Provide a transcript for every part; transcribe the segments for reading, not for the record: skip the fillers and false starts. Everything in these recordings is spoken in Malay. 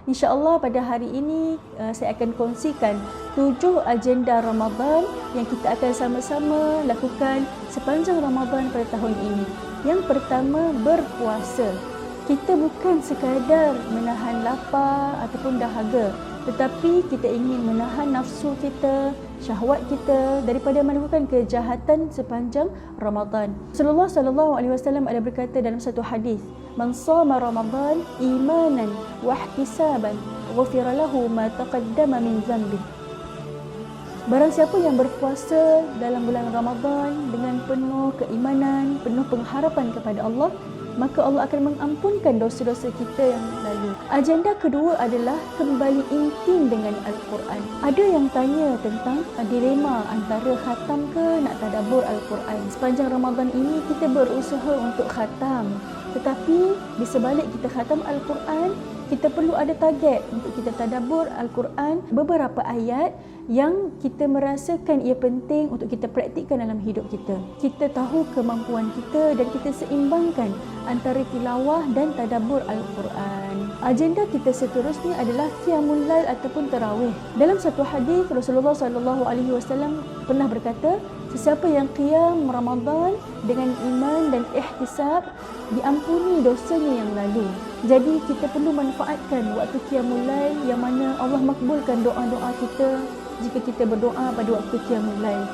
InsyaAllah pada hari ini saya akan kongsikan 7 agenda Ramadan yang kita akan sama-sama lakukan sepanjang Ramadan pada tahun ini. Yang pertama, berpuasa. Kita bukan sekadar menahan lapar ataupun dahaga, tetapi kita ingin menahan nafsu kita, syahwat kita daripada melakukan kejahatan sepanjang Ramadan. Rasulullah SAW ada berkata dalam satu hadis, "Man shama Ramadan imanan wa ihtisaban, ghufira lahu ma taqaddama min dhanbi." Barang siapa yang berpuasa dalam bulan Ramadan dengan penuh keimanan, penuh pengharapan kepada Allah, maka Allah akan mengampunkan dosa-dosa kita yang lalu. Agenda kedua adalah kembali intim dengan Al-Quran. Ada yang tanya tentang dilema antara khatam ke nak tadabbur Al-Quran. Sepanjang Ramadan ini kita berusaha untuk khatam. Tetapi di sebalik kita khatam Al-Quran, kita perlu ada target untuk kita tadabbur Al-Quran. Beberapa ayat yang kita merasakan ia penting untuk kita praktikkan dalam hidup kita. Kita tahu kemampuan kita dan kita seimbangkan antara tilawah dan tadabbur Al-Quran. Agenda kita seterusnya adalah qiyamul lail ataupun tarawih. Dalam satu hadis Rasulullah SAW pernah berkata, sesiapa yang qiyam Ramadan dengan iman dan ihtisab, diampuni dosanya yang lalu. Jadi kita perlu manfaatkan waktu qiyamul lail yang mana Allah makbulkan doa-doa kita jika kita berdoa pada waktu qiyamul lail.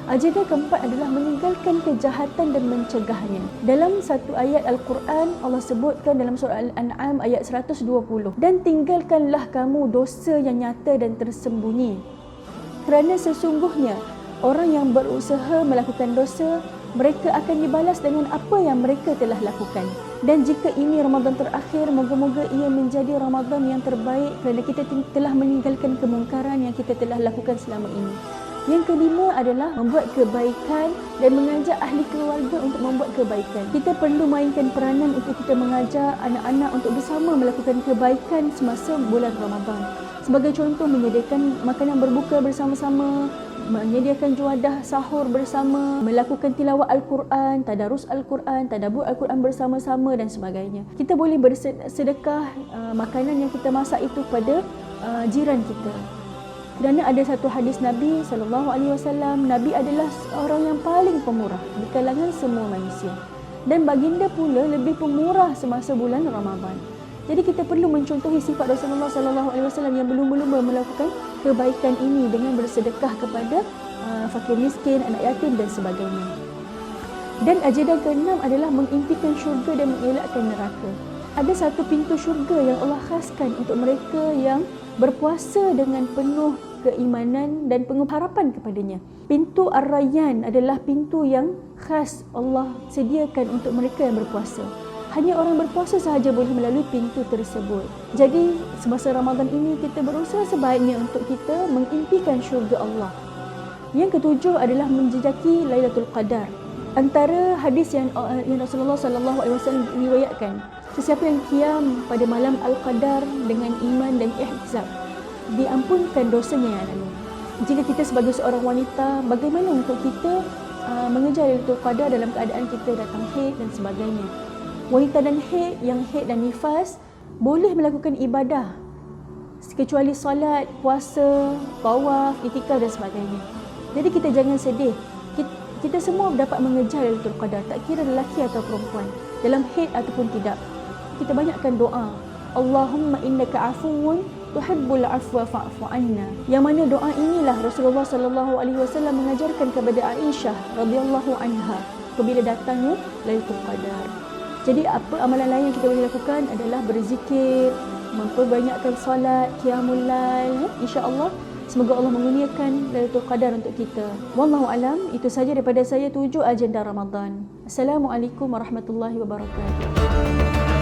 Agenda keempat adalah meninggalkan kejahatan dan mencegahnya. Dalam satu ayat Al-Quran, Allah sebutkan dalam surah Al-An'am ayat 120, "Dan tinggalkanlah kamu dosa yang nyata dan tersembunyi. Kerana sesungguhnya orang yang berusaha melakukan dosa, mereka akan dibalas dengan apa yang mereka telah lakukan. Dan jika ini Ramadan terakhir, moga-moga ia menjadi Ramadan yang terbaik kerana kita telah meninggalkan kemungkaran yang kita telah lakukan selama ini." Yang kelima adalah membuat kebaikan dan mengajak ahli keluarga untuk membuat kebaikan. Kita perlu mainkan peranan untuk kita mengajar anak-anak untuk bersama melakukan kebaikan semasa bulan Ramadan. Sebagai contoh, menyediakan makanan berbuka bersama-sama, menyediakan juadah sahur bersama, melakukan tilawah Al-Quran, tadarus Al-Quran, tadabbur Al-Quran bersama-sama dan sebagainya. Kita boleh bersedekah makanan yang kita masak itu pada jiran kita. Kerana ada satu hadis Nabi SAW, Nabi adalah orang yang paling pemurah di kalangan semua manusia. Dan baginda pula lebih pemurah semasa bulan Ramadan. Jadi kita perlu mencontohi sifat Rasulullah SAW yang berlumba-lumba melakukan kebaikan ini dengan bersedekah kepada fakir miskin, anak yatim dan sebagainya. Dan agenda ke-6 adalah mengimpikan syurga dan mengelakkan neraka. Ada satu pintu syurga yang Allah khaskan untuk mereka yang berpuasa dengan penuh keimanan dan penuh harapan kepadanya. Pintu Ar-Rayyan adalah pintu yang khas Allah sediakan untuk mereka yang berpuasa. Hanya orang berpuasa sahaja boleh melalui pintu tersebut. Jadi semasa Ramadan ini kita berusaha sebaiknya untuk kita mengimpikan syurga Allah. Yang ketujuh adalah menjejaki Lailatul Qadar. Antara hadis yang Rasulullah SAW riwayatkan, sesiapa yang qiyam pada malam Al-Qadar dengan iman dan ihtisab, diampunkan dosanya yang lalu. Jika kita sebagai seorang wanita, bagaimana untuk kita mengejar Lailatul Qadar dalam keadaan kita datang haid dan sebagainya? Wanita dan yang haid dan nifas boleh melakukan ibadah kecuali solat, puasa, tawaf, itikaf dan sebagainya. Jadi kita jangan sedih. Kita semua dapat mengejar Lailatul Qadar, tak kira lelaki atau perempuan, dalam haid ataupun tidak. Kita banyakkan doa, Allahumma innaka afuwun tuhibbul afwa fa'fu anna. Yang mana doa inilah Rasulullah SAW mengajarkan kepada Aisyah radhiyallahu anha apabila datangnya Lailatul Qadar. Jadi apa amalan lain yang kita boleh lakukan adalah berzikir, memperbanyakkan solat, qiyamul lail. InsyaAllah semoga Allah mengurniakan Lailatul Qadar untuk kita. Wallahu alam, itu saja daripada saya 7 agenda Ramadan. Assalamualaikum warahmatullahi wabarakatuh.